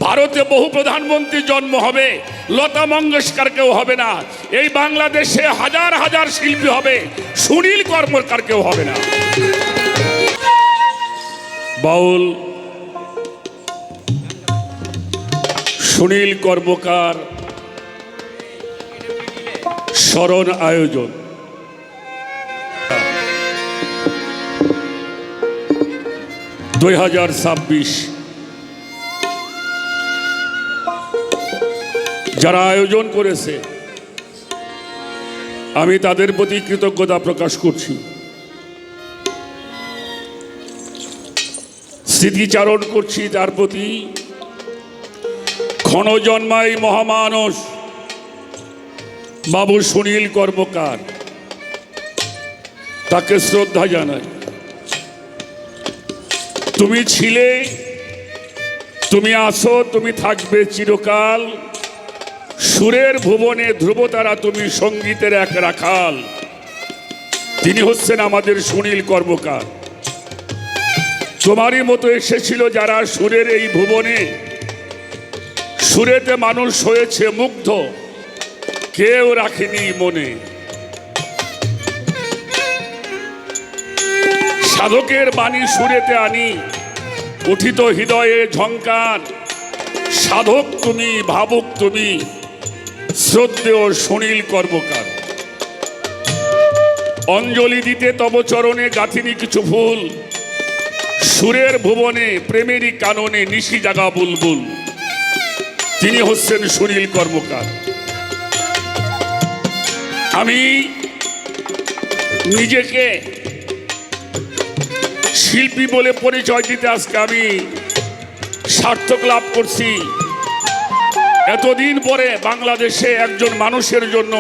ভারতে বহু প্রধানমন্ত্রী জন্ম হবে, লতা মঙ্গেশকর কেউ হবে না। এই বাংলাদেশে হাজার হাজার শিল্পী হবে, সুনীল কর্মকার কেউ হবে না। বাউল সুনীল কর্মকার স্মরণ আয়োজন। দুই 2026 যারা আয়োজন করেছে আমি তাদের প্রতি কৃতজ্ঞতা প্রকাশ করছি। স্মৃতিচারণ করছি তার প্রতি। ক্ষণজন্মাই মহামানস বাবু সুনীল কর্মকার, তাকে শ্রদ্ধা জানাই। তুমি ছিলে, তুমি আছো, তুমি থাকবে চিরকাল। সুরের ভুবনে ধ্রুবতারা, তুমি সঙ্গীতের এক রাখাল। তিনি হচ্ছেন আমাদের সুনীল কর্মকার। তোমারই মতো এসেছিল যারা সুরের এই ভুবনে, সুরেতে মানুষ হয়েছে মুগ্ধ, কেউ রাখেনি মনে। সাধকের বাণী সুরেতে আনি, উঠিত হৃদয়ে ঝঙ্কার। সাধক তুমি, ভাবুক তুমি, শ্রদ্ধেয় সুনীল কর্মকার। অঞ্জলি দিতে তব চরণে গাঁথিনি কিছু ফুল। সুরের ভুবনে প্রেমেরই কাননে নিশি জাগা বুলবুল। তিনি হচ্ছেন সুনীল কর্মকার। আমি নিজেকে শিল্পী বলে পরিচয় দিতে আজকে আমি সার্থক লাভ করছি। এতদিন পরে বাংলাদেশে একজন মানুষের জন্য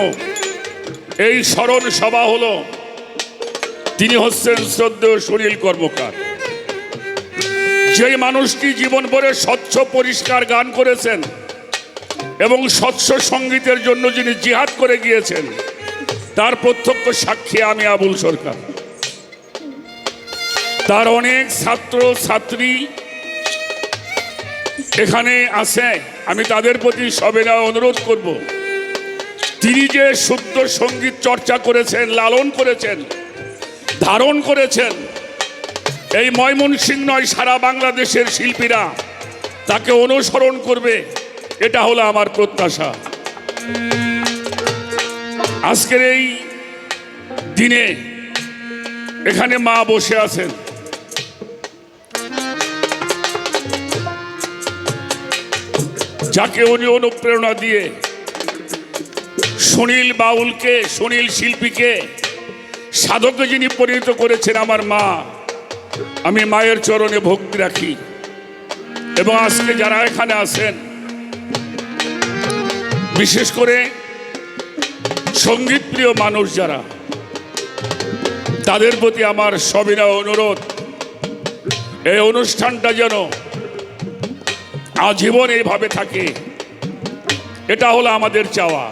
এই স্মরণ সভা হলো। তিনি হচ্ছেন শ্রদ্ধেয় সুনীল কর্মকার। যে মানুষটি জীবন ভরে স্বচ্ছ পরিষ্কার গান করেছেন এবং স্বচ্ছ সঙ্গীতের জন্য যিনি জিহাদ করে গিয়েছেন, তার প্রত্যক্ষ সাক্ষী আমি আবুল সরকার। তার অনেক ছাত্র ছাত্রী এখানে আছে, আমি তাদের প্রতি সবেলা অনুরোধ করব, তিনি যে শুদ্ধ সঙ্গীত চর্চা করেছেন, লালন করেছেন, ধারণ করেছেন, এই ময়মনসিংহ নয় সারা বাংলাদেশের শিল্পীরা তাকে অনুসরণ করবে, এটা হলো আমার প্রত্যাশা। আজকের এই দিনে এখানে মা বসে আছেন, যাকে উনি অনুপ্রেরণা দিয়ে সুনীল বাউলকে, সুনীল শিল্পীকে, সাধকে যিনি পরিণত করেছেন আমার মা। আমি মায়ের চরণে ভক্তি রাখি। এবং আজকে যারা এখানে আছেন, বিশেষ করে সঙ্গীত প্রিয় মানুষ যারা, তাদের প্রতি আমার সবিনয় অনুরোধ, এই অনুষ্ঠানটা যেন আজীবন এইভাবে থাকে, এটা হলো আমাদের চাওয়া।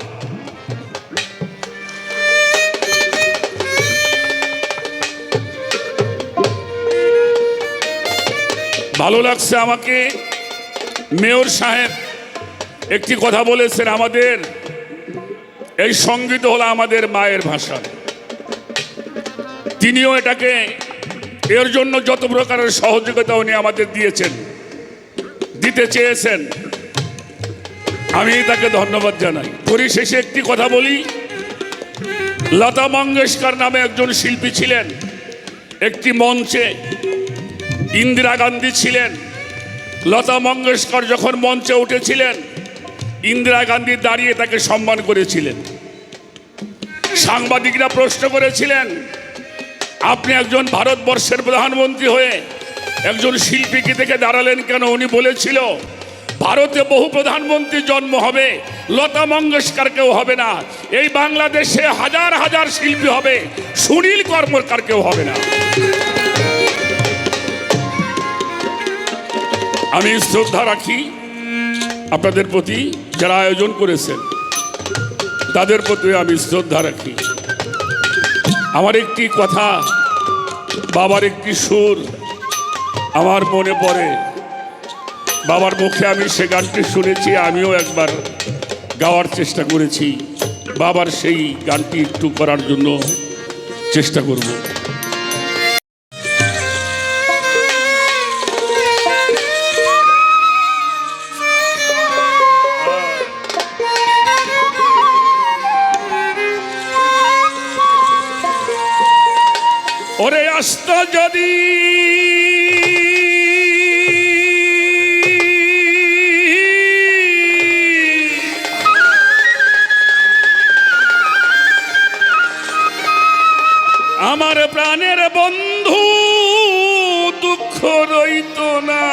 ভালো লাগছে আমাকে মেয়র সাহেব একটি কথা বলেছেন, আমাদের এই সঙ্গীত হলো আমাদের মায়ের ভাষা। তিনিও এটাকে, এর জন্য যত প্রকারের সহযোগিতা উনি আমাদের দিয়েছেন, দিতে চেয়েছেন, আমি তাকে ধন্যবাদ জানাই। পরিশেষে একটি কথা বলি, লতা মঙ্গেশকর নামে একজন শিল্পী ছিলেন। একটি মঞ্চে ইন্দিরা গান্ধী ছিলেন। লতা মঙ্গেশকর যখন মঞ্চে উঠেছিলেন, ইন্দিরা গান্ধী দাঁড়িয়ে তাকে সম্মান করেছিলেন। সাংবাদিকরা প্রশ্ন করেছিলেন, আপনি একজন ভারতবর্ষের প্রধানমন্ত্রী হয়ে একজন শিল্পীকে দেখে দাঁড়ালেন কেন? উনি বলেছিল, ভারতে বহু প্রধানমন্ত্রী জন্ম হবে, লতা মঙ্গেশকর কেউ হবে না। এই বাংলাদেশে হাজার হাজার শিল্পী হবে, সুনীল কর্মকার কেউ হবে না। আমি শ্রদ্ধা রাখি আপনাদের প্রতি, যারা আয়োজন করেছেন তাদের প্রতি আমি শ্রদ্ধা রাখি। আমার একটি কথা, বাবার একটি সুর আমার মনে পড়ে। বাবার মুখে আমি সে গানটি শুনেছি, আমিও একবার গাওয়ার চেষ্টা করেছি। বাবার সেই গানটি একটু করার জন্য চেষ্টা করব। ওরে আসত যদি আমার প্রাণের বন্ধু, দুঃখ রইত না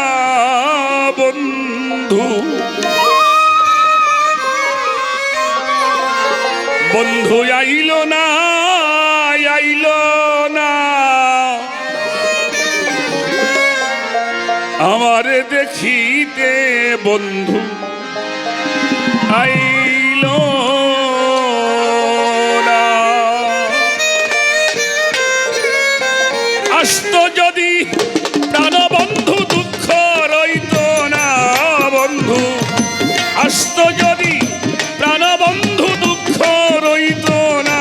বন্ধু। বন্ধু আইল না, আইল না আমারে দেখিতে বন্ধু আইল না। আসত যদি প্রাণবন্ধু, দুঃখ রইত না বন্ধু। আসত যদি প্রাণবন্ধু, দুঃখ রইত না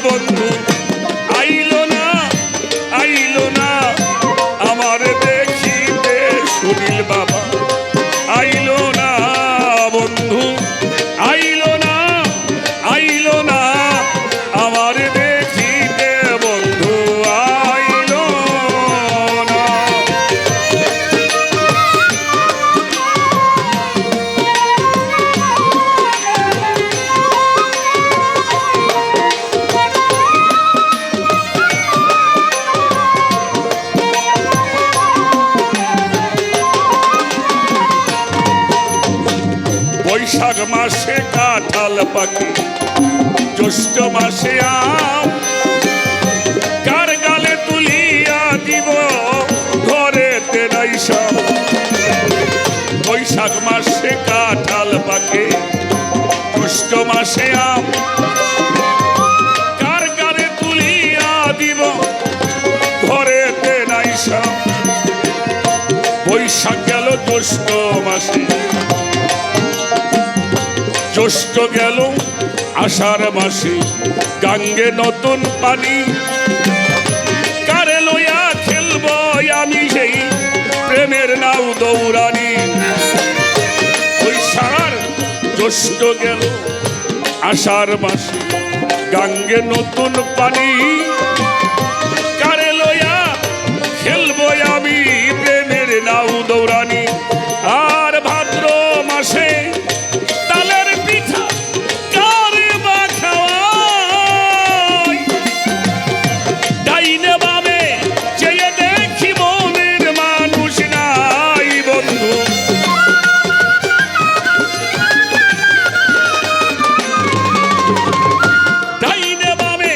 বন্ধু। আইল না, আইল না আমার দেখিতে সুনীল বাবা। আইল না বন্ধু, আইল না, আইল না আমার দেখিতে বন্ধু আইল না। বৈশাখ মাসে কাঁঠাল পাকে, জ্যৈষ্ঠ মাসে আম। কার গালে তুলিয়া দিব ঘরেতে নাই সব। বৈশাখ মাসে কাঁঠাল পাকে, জ্যৈষ্ঠ মাসে আম। কার গালে তুলিয়া দিব ঘরেতে নাই সব। বৈশাখ গেল জ্যৈষ্ঠ মাসে, জ্যৈষ্ঠ গেল আষাঢ় মাসে। গাঙ্গে নতুন পানি, কারে লইয়া খেলব আমি সেই প্রেমের নাও দৌড়ানি। বৈশাখ জ্যৈষ্ঠ গেল আষাঢ় মাসে, গাঙ্গে নতুন পানি, কারে লইয়া খেলব আমি প্রেমের নাও দৌড়ানি। আর ভাদ্র মাসে তালের পিঠা কারে বা খাওয়াই। ডাইনে বামে চেয়ে দেখি মনের মানুষ নাই বন্ধু। ডাইনে বামে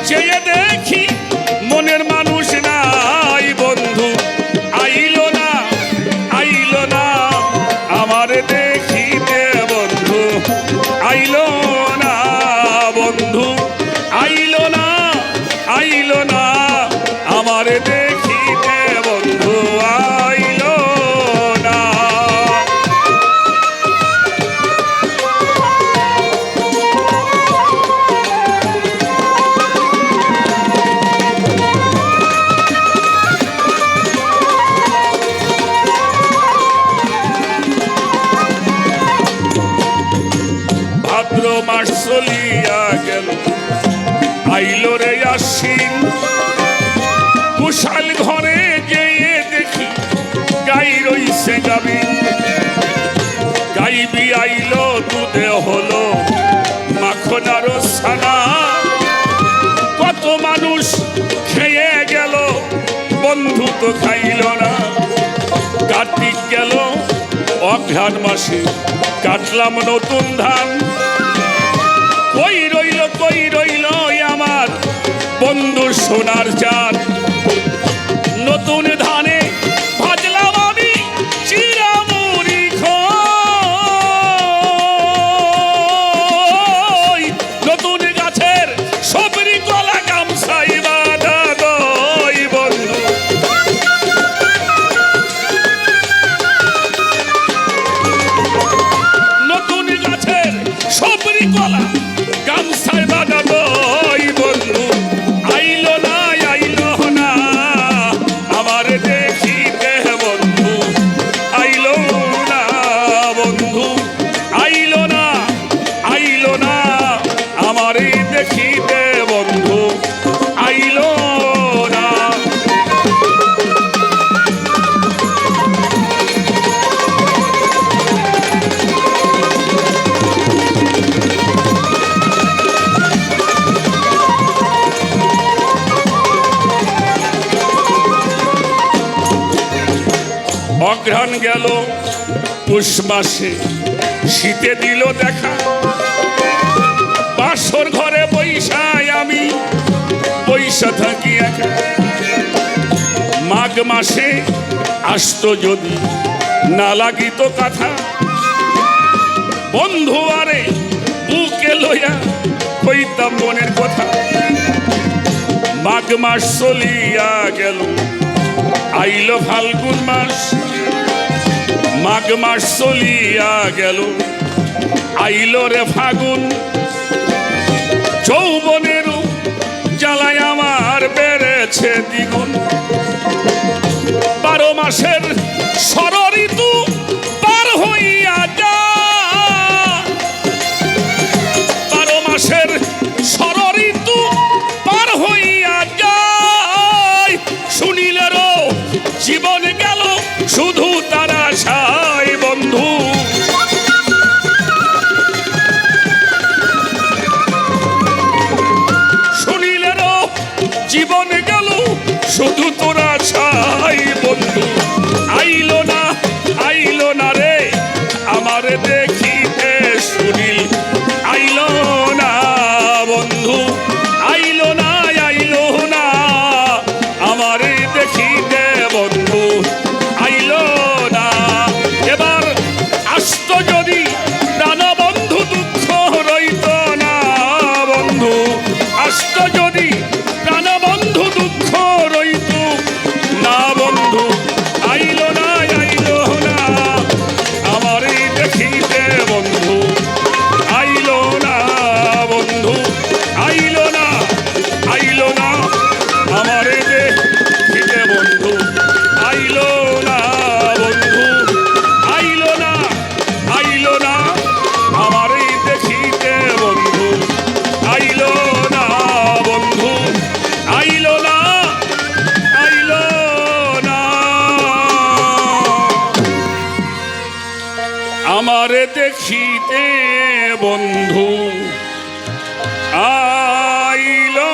চেয়ে দেখি মনের মানুষ নাই বন্ধু। আইল না, আইল না আমার দেখিতে বন্ধু। আইল না বন্ধু, আইল না, আইল না আমার দেখিতে বন্ধু আইল না। ভাদ্র মাস চলিয়া গেল, আইল রে আশ্বিন। কুশাল ঘরে যেয়ে দেখি গাই রইছে গাবিন। গাইবি আইল দুধে হলো মাখন আর ছানা। কত মানুষ খেয়ে গেল বন্ধু তো খাইল না। কার্তিক গেল অঘ্রাণ মাসে, কাটলাম নতুন ধান। কই রইল আমার বন্ধু সোনার চাঁদ। নতুন ধানে ভাজলাম আমি চিরামুড়ি খই। নতুন গাছের সবরি কলা গামছাই বাঁধা দই বন্ধু। অঘ্রাণ গেল পুষ মাসে, শীতে দিল দেখা, বাসর ঘরে বৈশায় আমি বৈশা থাকি একা। মাঘ মাসে আসতো যদি না লাগিত কথা, বন্ধু আরে বুকে লইয়া কইতাম মনের কথা। মাঘ মাস চলিয়া গেল, আইল ফাল্গুন মাস। মাঘ মাস চলিয়া গেল, আইল রে ফাগুন। যৌবনের জ্বালায় আমার বেড়েছে দ্বিগুণ। 12 মাসের ষড় ঋতু পার হইয়া যায়, 12 মাসের ষড় ঋতু পার হইয়া যায়। শুনিলেরও জীবন গেল শুধু তার আশায় বন্ধু। শুনিলেরও জীবন গেল শুধু তোর আশায় বন্ধু। আইলো না রে আমার দেখিতে সুনীল, আইলো না বন্ধু, আইলো না আমার দেখিতে বন্ধু, আইলো না। এবার আসতো যদি প্রাণ বন্ধু, দুঃখ রইত না বন্ধু। আসতো যদি প্রাণ বন্ধু, দুঃখ রইত না বন্ধু। আইলো না আমার দেখিতে বন্ধু, আইলো না বন্ধু, আইলো না আমার দেখিতে বন্ধু, আইলো না বন্ধু, আইলো না আমার দেখিতে বন্ধু, আইলো না বন্ধু, আইলো না আমার দেখিতে বন্ধু, আইলো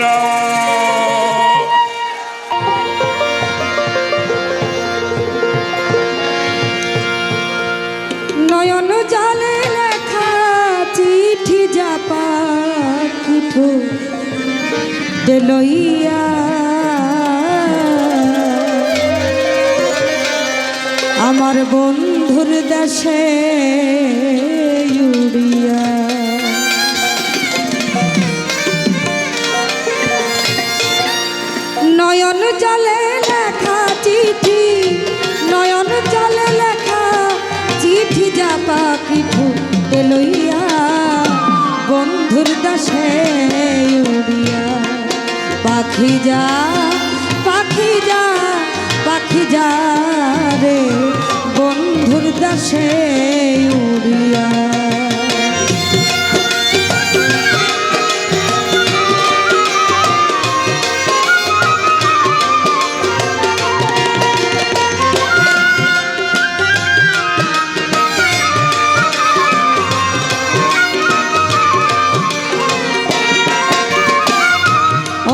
না। নয়ন জলে লেখা চিঠি যাপা কুঠো লইয়া, আমার বন্ধুর দেশে উড়িয়া। নয়ন জলে লেখা চিঠি, নয়ন জলে লেখা চিঠি যাপা কিঠু লইয়া, বন্ধুর দেশে উড়িয়া। পাখি যা পাখি যা পাখি যা রে বন্ধুর দেশে উড়িয়া।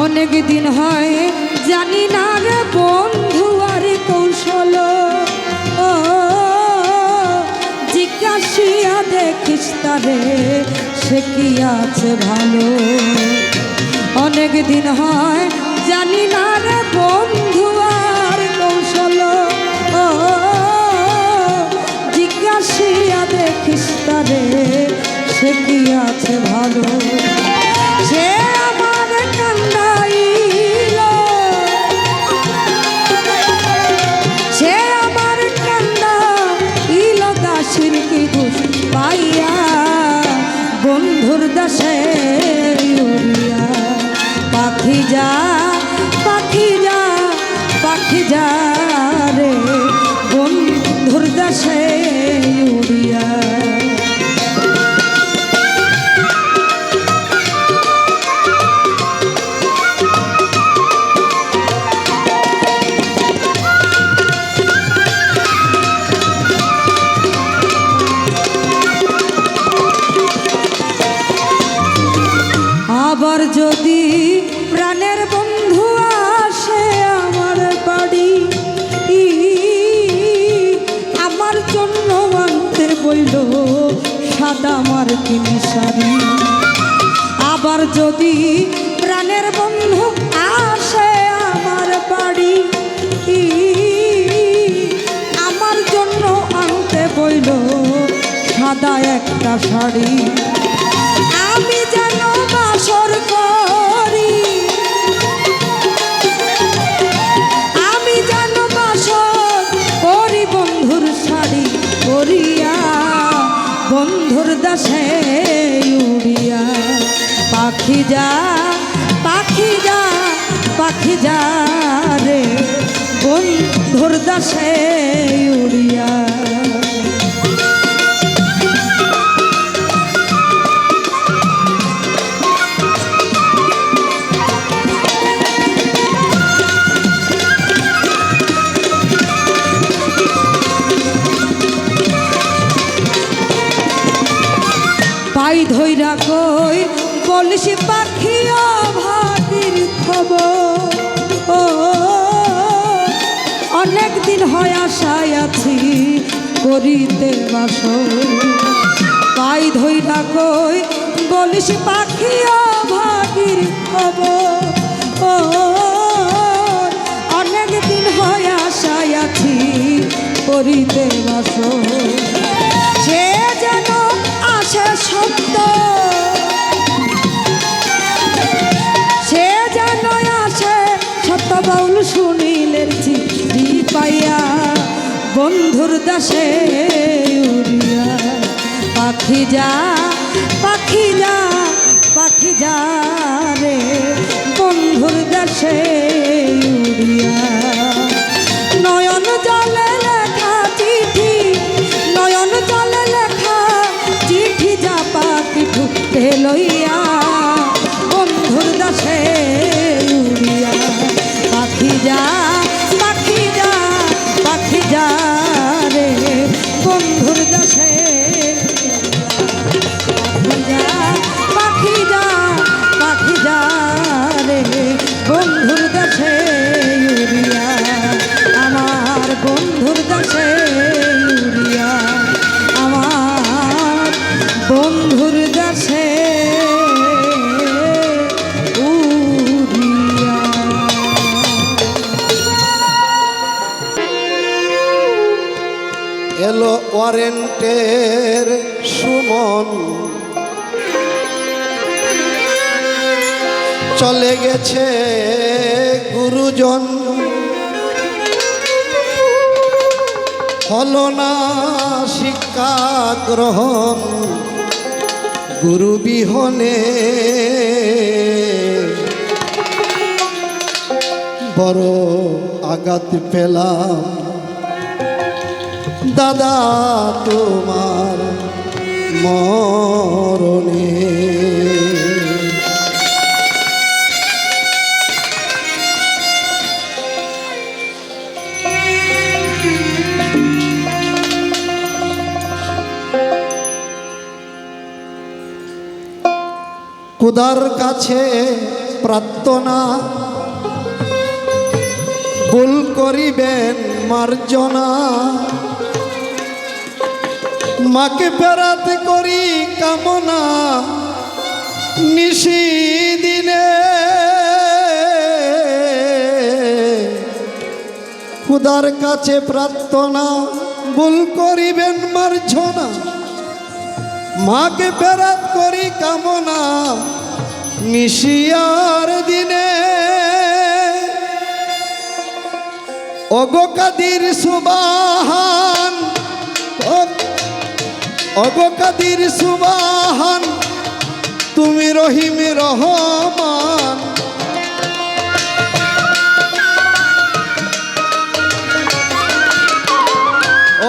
অনেক দিন হয় জানি না রে বন্ধু আর কৌশল, ও জিজ্ঞাসিয়া দেখিস তারে সে কি আছে ভালো। অনেক দিন হয় জানি না রে বন্ধু আর কৌশল, ও জিজ্ঞাসিয়া দেখিস তারে সে কি আছে ভালো। সে আমার কান্দাইল, সে আমার কান্দাইল দাসির কি ঘুষ পাইয়া, বন্ধুর দেশে উড়িয়া। পাখি যা পাখি যা পাখি যা রে বন্ধুর দেশে উড়িয়া। বইল সাদা মার্কিন শাড়ি। আবার যদি প্রাণের বন্ধু আসে আমার বাড়ি, আমার জন্য আনতে বইল সাদা একটা শাড়ি। আমি যেন বাসর করি, আমি যেন বাসর করি বন্ধুর শাড়ি পরিয়া, বন্ধুর দাসে উড়িয়া। পাখি যা পাখি যা পাখি যা রে বন্ধুর দাসে উড়িয়া। পাই ধইরা কই বলিস পাখি ভাটির খবর, ও অনেক দিন হয় আশায় আছি করিতে বাসর। পাই ধইরা কই বলিস পাখি ভাটির খবর, ও অনেক দিন হয় আশায় আছি করিতে বাসর। সে যেন আসে সত্য, সে যেন আসে সত্য বাউল শুনিলের চিঠি পাইয়া, বন্ধুর দাসে উড়িয়া। পাখি যা পাখি যা পাখি যা রে বন্ধুর দাসে উড়িয়া। নয়ন জলে লেখা চিঠি, নয়ন জলে লেখা চিঠি যা পাখি ঢুকতে লইয়া, বন্ধুর দাসে উড়িয়া। পাখি যা পাখি যা পাখি যা রে বন্ধুর দাসে, পাখি যা পাখি যা পাখি যা রে বন্ধুর দাসে উড়িয়া। আমার বন্ধুর দাসে উড়িয়া, আমার বন্ধুর দাসে উড়িয়া। এলো ওয়ারেন্টের সুমন, চলে গেছে গুরুজন, হলো না শিক্ষা গ্রহণ গুরু বিহনে। বড় আঘাত পেলাম দাদা তোমার মরণে। খোদার কাছে প্রার্থনা, ভুল করিবেন মার্জনা, মাকে ফেরাতে করি কামনা নিশি দিনে। খোদার কাছে প্রার্থনা, ভুল করিবেন মার্জনা, মাকে ফেরাত করি কামনা নিশিয়ার দিনে। ওগো কাদির সুবাহান, ওগো কাদির সুবাহান, তুমি রহিম রহমান।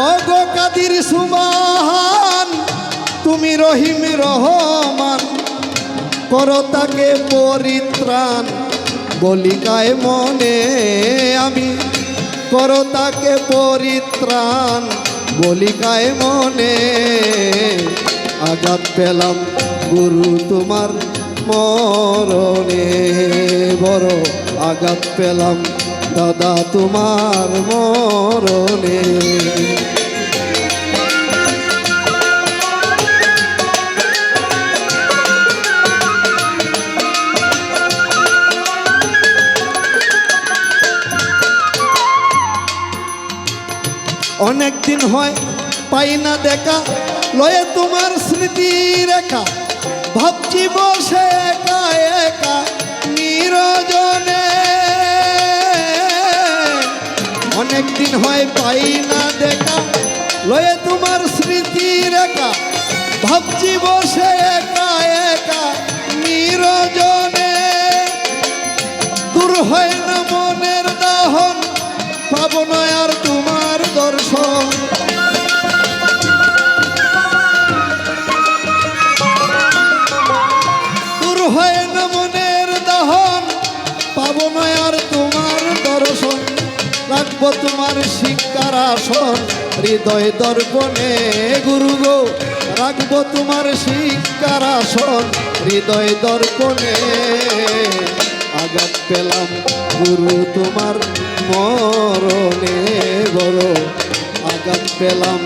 ওগো কাদির সুবাহান, তুমি রহিম রহমান। করো তাকে পরিত্রাণ বলিকায় মনে, আমি করো তাকে পরিত্রাণ বলিকায় মনে। আঘাত পেলাম গুরু তোমার মরণে, বড় আঘাত পেলাম দাদা তোমার মরণে। দিন হয় পাই না দেখা, লয়ে তোমার স্মৃতি রেখা, ভাবছি বসে একা একা নিরজনে। অনেক দিন হয় পাই না দেখা, লয়ে তোমার স্মৃতি রেখা, ভাবছি বসে একা একা নিরজনে। দূর হয় না মনের দাহন, পাবো না আর তোমার দর্শন। দূর হয় না মনের দাহন, পাবো না আর তোমার দর্শন। রাখবো তোমার শিক্ষার আসন হৃদয় দর্পণে গুরু গো, রাখবো তোমার শিক্ষার আসন হৃদয় দর্পণে। আঘাত পেলাম গুরু তোমার মরণে, বড় আঘাত পেলাম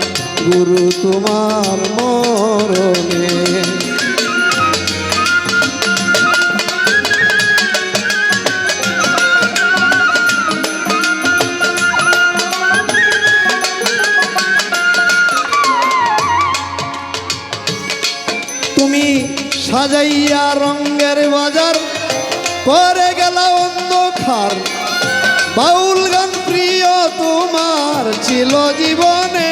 গুরু তোমার মরণে। তুমি সাজাইয়া রঙের বাজার করে গেল অন্ধকার, বাউল গান প্রিয় তোমার ছিল জীবনে।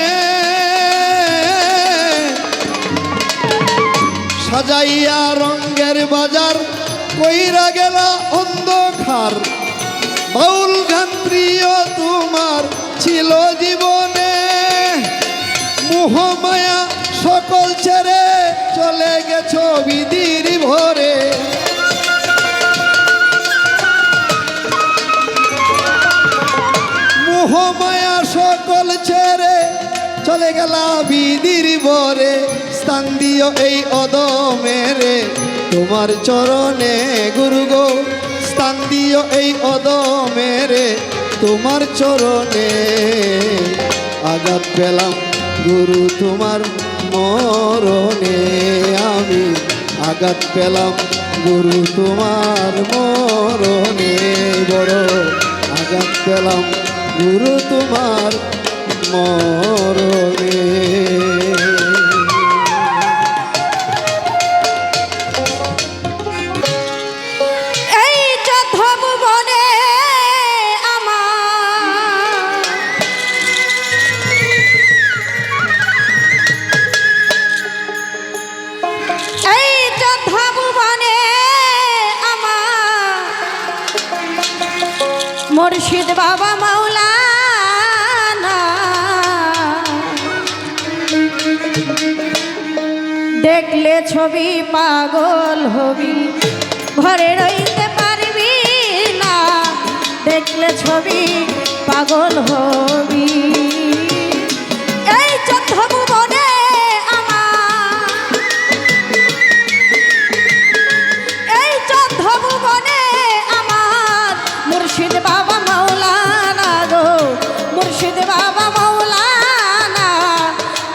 সাজাইয়া রঙের বাজার কইরা গেল অন্ধকার, বাউল গান প্রিয় তোমার ছিল জীবনে। মোহমায়া সকল ছেড়ে চলে গেছো বিধির ভরে, মোহমায়া সকল ছেড়ে চলে গেল বিধির ভরে। স্থান দিও এই অদমেরে তোমার চরণে গুরু গো, স্থান দিও এই অদমেরে তোমার চরণে। আঘাত পেলাম গুরু তোমার মরণে, আমি আঘাত পেলাম গুরু তোমার মরণে, বড় আঘাত পেলাম গুরু তোমার মরণে। এই চোদ্দ ভুবনে আমার, এই চোদ্দ ভুবনে আমার মুর্শিদ বাবা মাওলানা। দেখলে ছবি পাগল হবি, ঘরে রইতে পারবি না। দেখলে ছবি পাগল হবি। এই চোদ্দ ভুবনে আমার, এই চোদ্দ ভুবনে আমার মুর্শিদ বাবা মাওলানা গো, মুর্শিদ বাবা মাওলানা।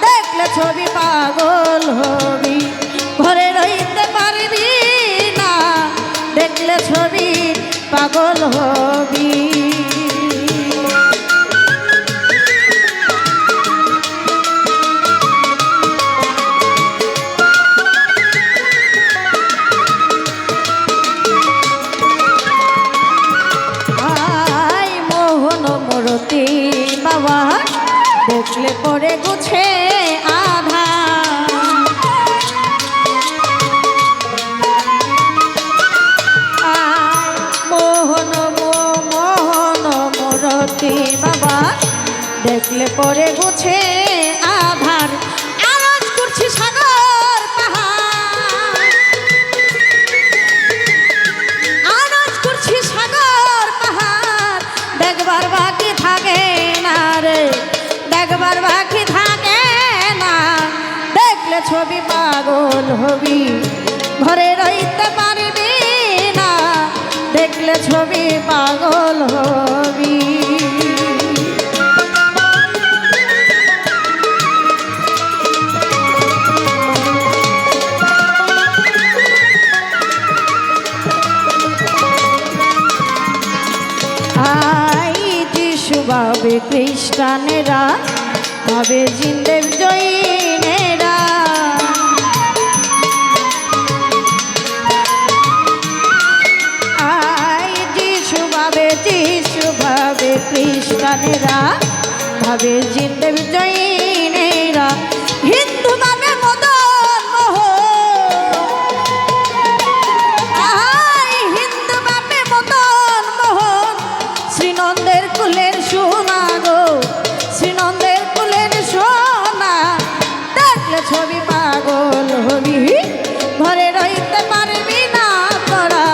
দেখলে ছবি পাগল হবি, ঘরে রইতে পারবি না। দেখলে ছবি পাগল হবি। আই মোহন মূরতি বাবা, দেখলে পরে গুছে আধা। মোহন মূরতি বাবা, দেখলে পরে গুছে আধার। আরজ করছি সাগর পাহাড়, আরজ করছি সাগর পাহাড়। দেখবার বাকি থাকে না রে, দেখবার বাকি থাকে না। দেখলে ছবি পাগল হবি, ঘরে রইতে পারবি না। দেখলে ছবি পাগল হবি। আই যিশু বাবে খ্রিস্টানেরা ভাবে জিন্দেব জৈনেরা। আই যিশু ভাবে খ্রিস্টানেরা, ভাবে জিন্দেব জৈনেরা। হিন্দু ভাবে মদন মোহন, আই হিন্দু ভাবে মদন মোহন। শ্রীনন্দের কুলের সোনা গো, শ্রীনন্দের কুলের সোনা। দেখলে ছবি পাগল হবি, ঘরে রইতে পারবি না তোরা।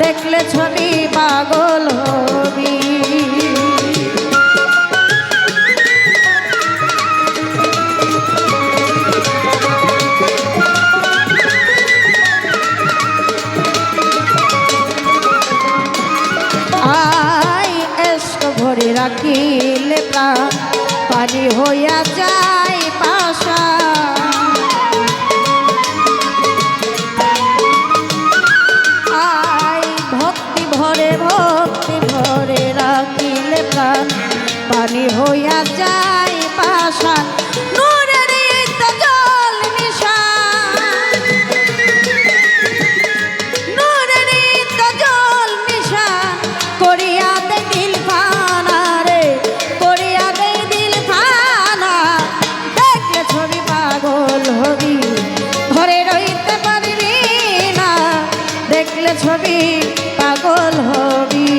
দেখলে ছবি পাগল হবি। ভরে রাখিলে প্রাণ পানি হইয়া যায় পাশা। আই ভক্তি ভরে রাখিলে প্রাণ পানি হইয়া যায় পাশা। নূরের তো জল মিশা, নূরের তো জল মিশা করিয়া দে দিল ফানা রে, করিয়া দে দিল ফানা। দেখলে ছবি পাগল হবি, ঘরে রইতে পারবি না। দেখলে ছবি পাগল হবি।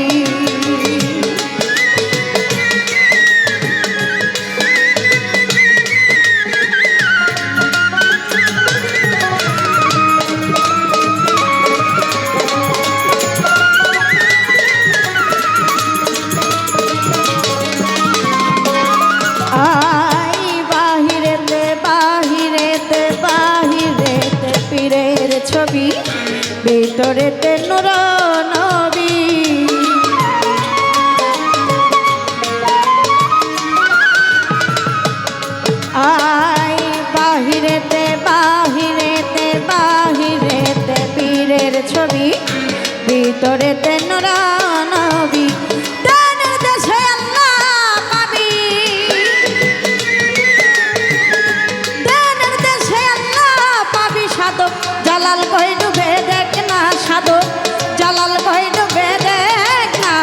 ছবি ভিতরেতে নূর নবী। আই বাহিরেতে পীরের ছবি ভিতরেতে নূর নবী। দানের দেশে আল্লাহ পাবি, দানের দেশে আল্লাহ পাবি। সাধক জালাল কই ডুবে দেখ না, সাধক জালাল কই ডুবে দেখ না।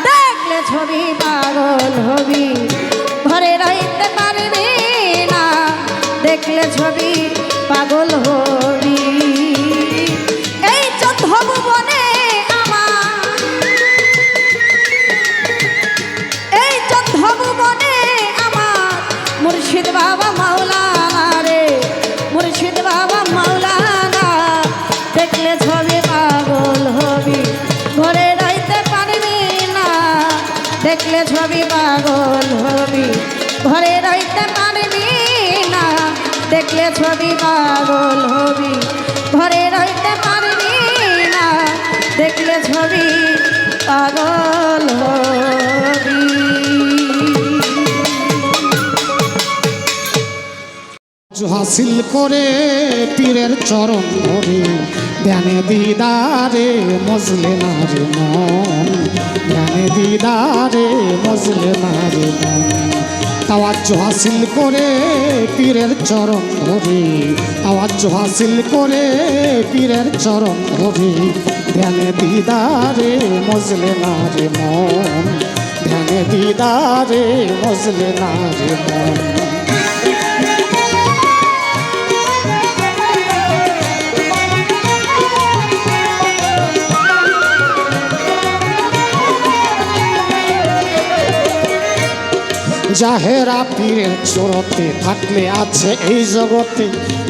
দেখলে ছবি পাগল হবি, ঘরে রইতে পারবি না। দেখলে ছবি পাগল হবি। এই চোদ্দ ভুবনে আমার, এই চোদ্দ ভুবনে আমার মুর্শিদ বাবা মাওলানা রে, মুর্শিদ বাবা মাওলানা। দেখলে ছবি পাগল হবি, ঘরে রইতে পারবি না। দেখলে ছবি পাগল হবি, ঘরে রইতে পারবি না। দেখলে ছবি পাগল হবি, ঘরে রইতে পারবি না। দেখলে ছবি পাগল হবি। হাসিল করে পীরের চরণ ধরে, ধ্যানে দিদারে মজলে না রে মন, ধ্যানে দিদারে মজলে না রে মন। তাওয়াজ্জু হাসিল করে পীরের চরণ ধরে, তাওয়াজ্জু হাসিল করে পীরের চরণ ধরে। ধ্যানে দিদারে মজলে না রে মন, ধ্যানে দিদারে মজলে না রে মন। জাহেরা পীরের চরতে থাকলে আছে এই জগতে,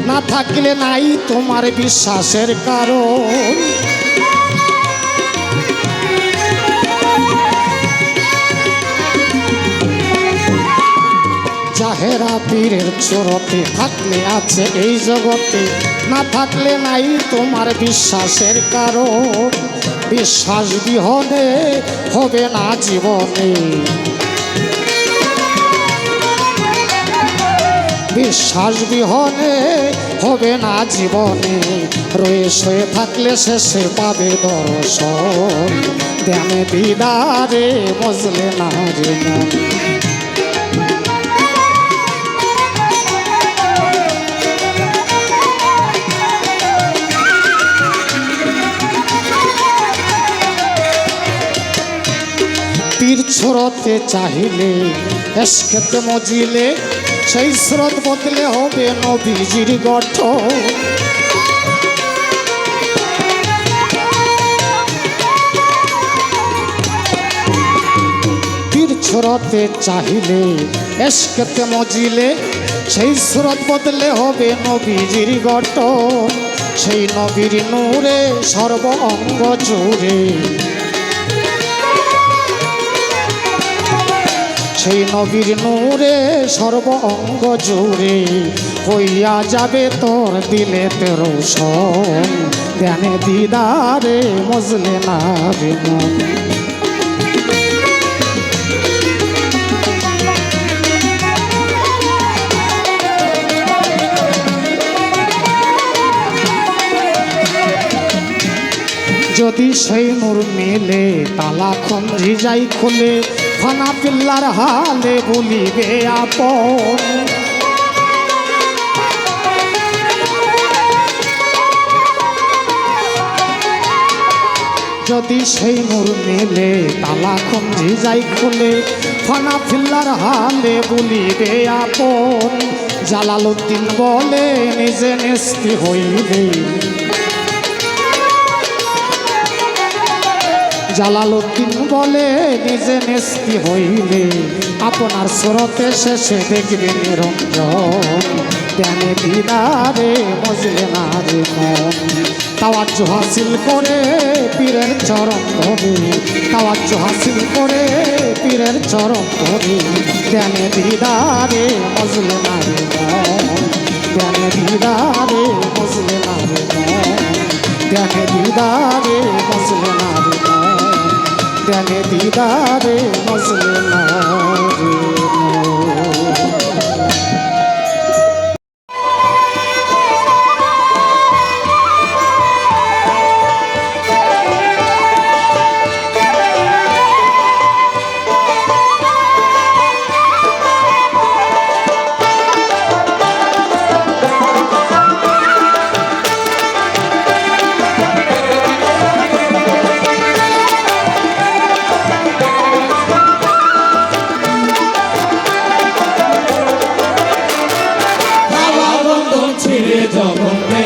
না থাকলে নাই তোমার বিশ্বাসের কারণ। জাহেরা পীরের চরতে থাকলে আছে এই জগতে, না থাকলে নাই তোমার বিশ্বাসের কারণ। বিশ্বাস বিহনে হবে না জীবনে, বিশ্বাস বিহনে হবে না জীবনে। রয়ে শয়ে থাকলে শেষে পাবে দর্শন, ধ্যানে দিদারে মজলে না রে মন। চরতে চাহিলে এসকেতে মজিলে সেই স্রোত বদলে হবে নবীজির গঠন। তীর ছড়তে চাহিলে এসকেতে মজিলে সেই স্রোত বদলে হবে নবীজির গঠন। সেই নবীর নূরে সর্ব অঙ্গ জুড়ে, সেই নবীর নূরে সর্ব অঙ্গ জুড়ে হইয়া যাবে তোর দিলে রোশন। ধ্যানে দিদারে মজলে না রে মন। যদি সেই নূর মেলে তালা খঞ্জি যাই খুলে ফানা পিল্লার হালে বলিবে আপন। যদি সেই নূর মেলে তালা খঞ্জি যাই খুলে ফানা পিল্লার হালে বলিবে আপন। জালালউদ্দিন বলে নিজে নেস্তি হইবে, জালালউদ্দিন বলে নিজে নেস্তি হইলে আপনার স্রোতে শেষে দেখবে নিরঞ্জন। ধ্যানে দিদারে মজলে না রে মন। তাওয়াজ্জু হাসিল করে পীরের চরণ ধরে, তাওয়াজ্জু হাসিল করে পীরের চরণ ধরে ধ্যানে দিদারে মজলে না রে মন। ধ্যানে দিদারে মজলে না রে মন। ধ্যানে দিদারে মজলে না রে মন। ধ্যানে দিদারে মজলে না রে মন। জগতে